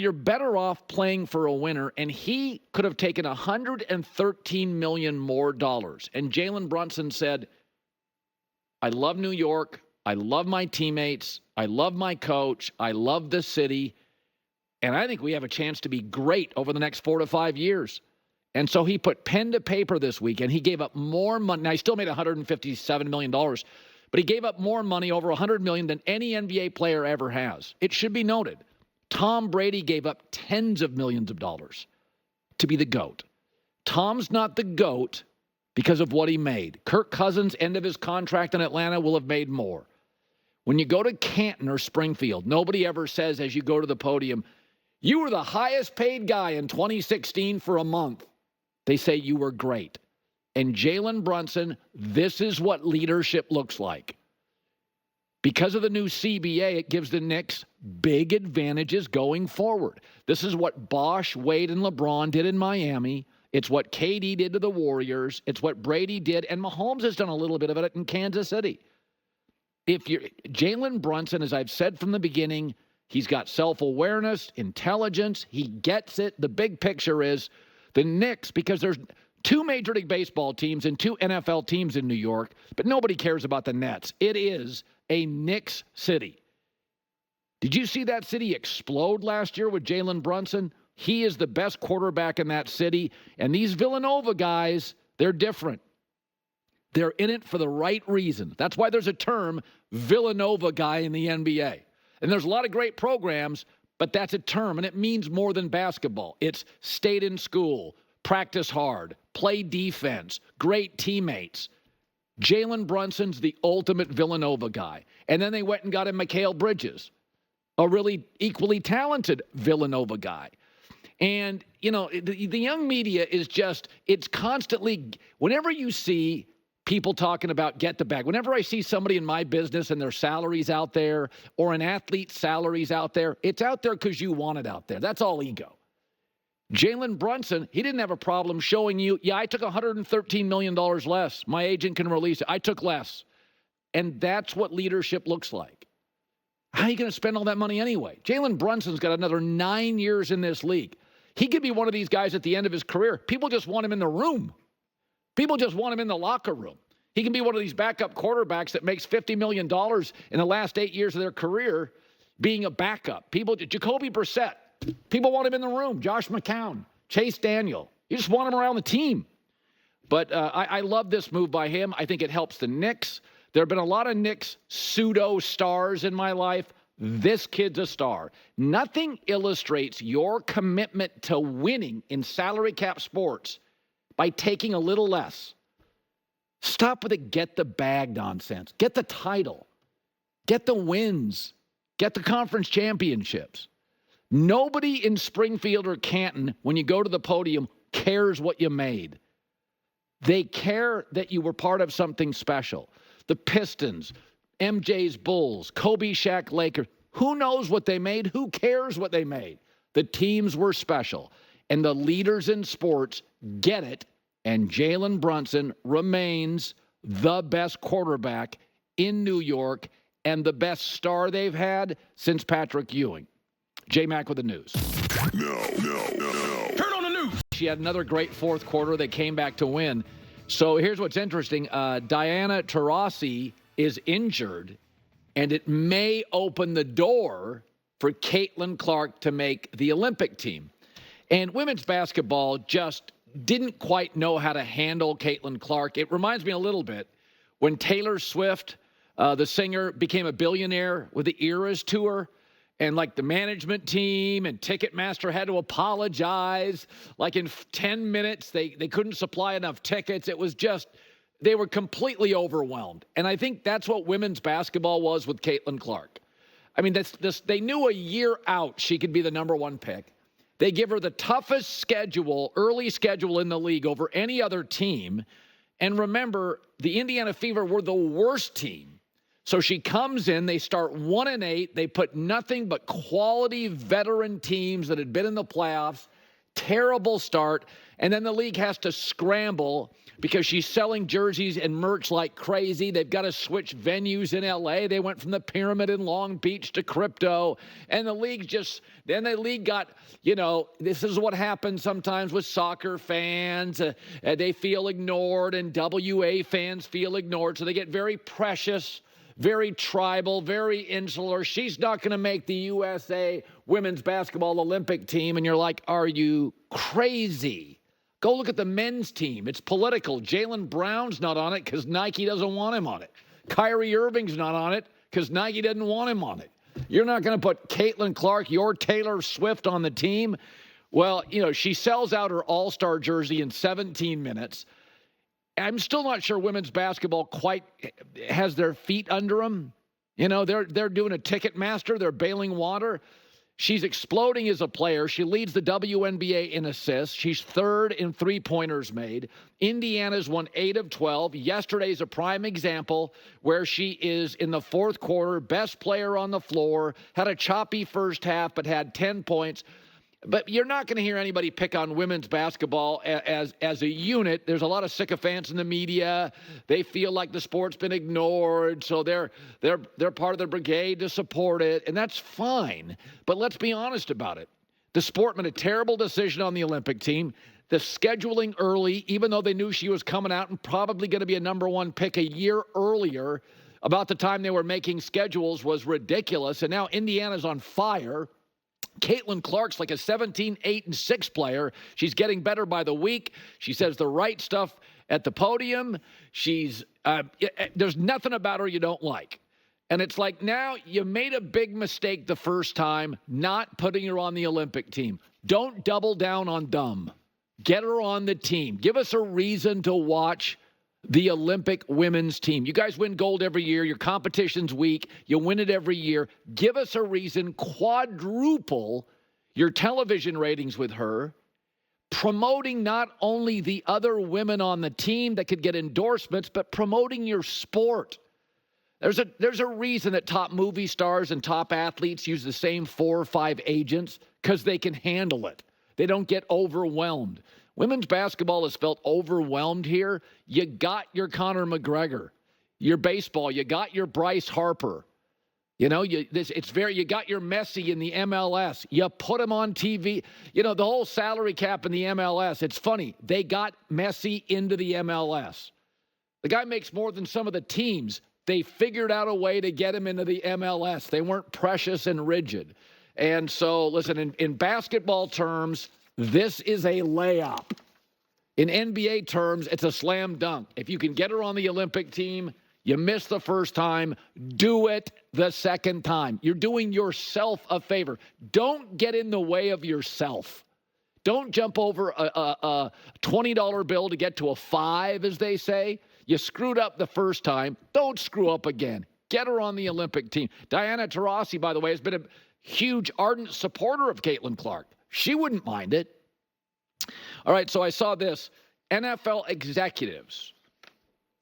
you're better off playing for a winner, and he could have taken $113 million more dollars. And Jalen Brunson said, I love New York. I love my teammates. I love my coach. I love the city. And I think we have a chance to be great over the next 4 to 5 years. And so he put pen to paper this week, and he gave up more money. Now, he still made $157 million, but he gave up more money, over $100 million, than any NBA player ever has. It should be noted, Tom Brady gave up tens of millions of dollars to be the GOAT. Tom's not the GOAT because of what he made. Kirk Cousins' end of his contract in Atlanta will have made more. When you go to Canton or Springfield, nobody ever says as you go to the podium, you were the highest paid guy in 2016 for a month. They say you were great. And Jalen Brunson, this is what leadership looks like. Because of the new CBA, it gives the Knicks big advantages going forward. This is what Bosh, Wade, and LeBron did in Miami. It's what KD did to the Warriors. It's what Brady did. And Mahomes has done a little bit of it in Kansas City. If you're Jalen Brunson, as I've said from the beginning, he's got self-awareness, intelligence. He gets it. The big picture is the Knicks, because there's 2 Major League Baseball teams and 2 NFL teams in New York, but nobody cares about the Nets. It is a Knicks city. Did you see that city explode last year with Jalen Brunson? He is the best quarterback in that city. And these Villanova guys, they're different. They're in it for the right reason. That's why there's a term, Villanova guy in the NBA. And there's a lot of great programs, but that's a term, and it means more than basketball. It's stayed in school, practice hard, play defense, great teammates. Jalen Brunson's the ultimate Villanova guy. And then they went and got him Mikal Bridges, a really equally talented Villanova guy. And, you know, the young media is just, it's constantly, whenever you see people talking about get the bag, whenever I see somebody in my business and their salaries out there, or an athlete's salaries out there, it's out there because you want it out there. That's all ego. Jalen Brunson, he didn't have a problem showing you, yeah, I took $113 million less. My agent can release it. I took less. And that's what leadership looks like. How are you going to spend all that money anyway? Jalen Brunson's got another 9 years in this league. He could be one of these guys at the end of his career. People just want him in the room. People just want him in the locker room. He can be one of these backup quarterbacks that makes $50 million in the last 8 years of their career being a backup. Jacoby Brissett, people want him in the room. Josh McCown, Chase Daniel. You just want him around the team. But I love this move by him. I think it helps the Knicks. There have been a lot of Knicks pseudo-stars in my life. This kid's a star. Nothing illustrates your commitment to winning in salary cap sports by taking a little less. Stop with the get the bag nonsense. Get the title. Get the wins. Get the conference championships. Nobody in Springfield or Canton, when you go to the podium, cares what you made. They care that you were part of something special. The Pistons, MJ's Bulls, Kobe Shaq Lakers. Who knows what they made? Who cares what they made? The teams were special. And the leaders in sports get it. And Jalen Brunson remains the best quarterback in New York and the best star they've had since Patrick Ewing. J-Mac with the news. No. Turn on the news. She had another great fourth quarter. They came back to win. So here's what's interesting. Diana Taurasi is injured, and it may open the door for Caitlin Clark to make the Olympic team. And women's basketball just didn't quite know how to handle Caitlin Clark. It reminds me a little bit when Taylor Swift, the singer, became a billionaire with the Eras Tour. And like the management team and Ticketmaster had to apologize. Like in 10 minutes, they couldn't supply enough tickets. It was just, they were completely overwhelmed. And I think that's what women's basketball was with Caitlin Clark. I mean, they knew a year out she could be the number one pick. They give her the toughest schedule, early schedule in the league over any other team. And remember, the Indiana Fever were the worst team. So she comes in, they start 1-8. They put nothing but quality veteran teams that had been in the playoffs, Terrible start. And then the league has to scramble because she's selling jerseys and merch like crazy. They've got to switch venues in L.A. They went from the Pyramid in Long Beach to Crypto. And the league got, this is what happens sometimes with soccer fans. They feel ignored, and WA fans feel ignored. So they get very precious, very tribal, very insular. She's not going to make the USA women's basketball Olympic team. And you're like, are you crazy? Go look at the men's team. It's political. Jalen Brown's not on it because Nike doesn't want him on it. Kyrie Irving's not on it because Nike didn't want him on it. You're not going to put Caitlin Clark, your Taylor Swift on the team. Well, she sells out her all-star jersey in 17 minutes. I'm still not sure women's basketball quite has their feet under them. They're doing a Ticketmaster. They're bailing water. She's exploding as a player. She leads the WNBA in assists. She's third in three-pointers made. Indiana's won 8 of 12. Yesterday's a prime example where she is in the fourth quarter, best player on the floor, had a choppy first half but had 10 points. But you're not going to hear anybody pick on women's basketball as a unit. There's a lot of sycophants in the media. They feel like the sport's been ignored, so they're part of the brigade to support it, and that's fine. But let's be honest about it. The sport made a terrible decision on the Olympic team. The scheduling early, even though they knew she was coming out and probably going to be a number one pick a year earlier, about the time they were making schedules, was ridiculous. And now Indiana's on fire. Caitlin Clark's like a 17, 8, and 6 player. She's getting better by the week. She says the right stuff at the podium. There's nothing about her you don't like. And it's like, now you made a big mistake the first time not putting her on the Olympic team. Don't double down on dumb. Get her on the team. Give us a reason to watch the Olympic women's team. You guys win gold every year. Your competition's weak. You win it every year. Give us a reason. Quadruple your television ratings with her. Promoting not only the other women on the team that could get endorsements, but promoting your sport. There's a reason that top movie stars and top athletes use the same 4 or 5 agents, because they can handle it. They don't get overwhelmed. Women's basketball has felt overwhelmed here. You got your Conor McGregor, your baseball. You got your Bryce Harper. You got your Messi in the MLS. You put him on TV. The whole salary cap in the MLS. It's funny. They got Messi into the MLS. The guy makes more than some of the teams. They figured out a way to get him into the MLS. They weren't precious and rigid. And so, listen, in basketball terms, this is a layup. In NBA terms, it's a slam dunk. If you can get her on the Olympic team, you missed the first time, do it the second time. You're doing yourself a favor. Don't get in the way of yourself. Don't jump over a $20 bill to get to a 5, as they say. You screwed up the first time. Don't screw up again. Get her on the Olympic team. Diana Taurasi, by the way, has been a huge, ardent supporter of Caitlin Clark. She wouldn't mind it. All right, so I saw this. NFL executives,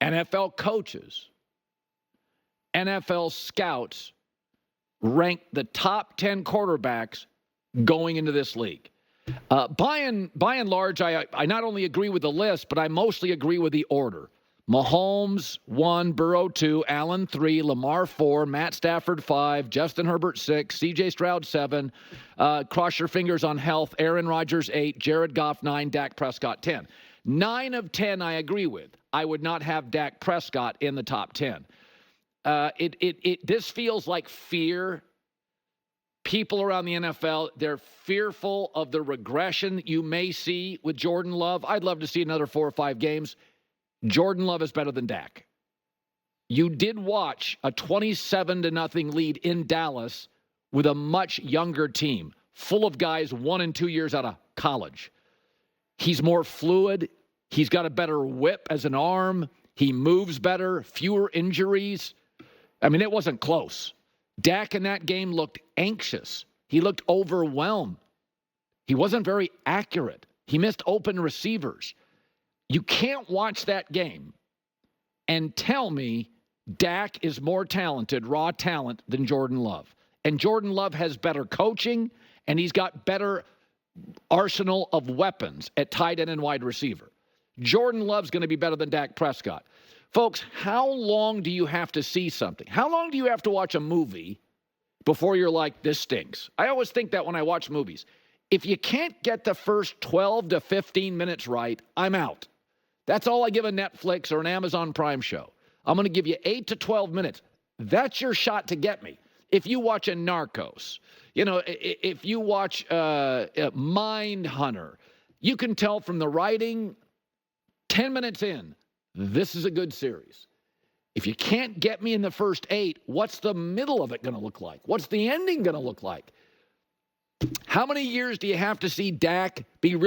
NFL coaches, NFL scouts rank the top 10 quarterbacks going into this league. By and large, I not only agree with the list, but I mostly agree with the order. Mahomes 1, Burrow 2, Allen 3, Lamar 4, Matt Stafford 5, Justin Herbert 6, C.J. Stroud 7, cross your fingers on health, Aaron Rodgers 8, Jared Goff 9, Dak Prescott 10. 9 of 10 I agree with. I would not have Dak Prescott in the top 10. This feels like fear. People around the NFL, they're fearful of the regression you may see with Jordan Love. I'd love to see another 4 or 5 games. Jordan Love is better than Dak. You did watch a 27-0 lead in Dallas with a much younger team, full of guys 1 and 2 years out of college. He's more fluid. He's got a better whip as an arm. He moves better, fewer injuries. I mean, it wasn't close. Dak in that game looked anxious. He looked overwhelmed. He wasn't very accurate. He missed open receivers. You can't watch that game and tell me Dak is more talented, raw talent, than Jordan Love. And Jordan Love has better coaching, and he's got better arsenal of weapons at tight end and wide receiver. Jordan Love's going to be better than Dak Prescott. Folks, how long do you have to see something? How long do you have to watch a movie before you're like, this stinks? I always think that when I watch movies. If you can't get the first 12 to 15 minutes right, I'm out. That's all I give a Netflix or an Amazon Prime show. I'm going to give you 8 to 12 minutes. That's your shot to get me. If you watch a Narcos, if you watch Mindhunter, you can tell from the writing 10 minutes in, this is a good series. If you can't get me in the first 8, what's the middle of it going to look like? What's the ending going to look like? How many years do you have to see Dak be really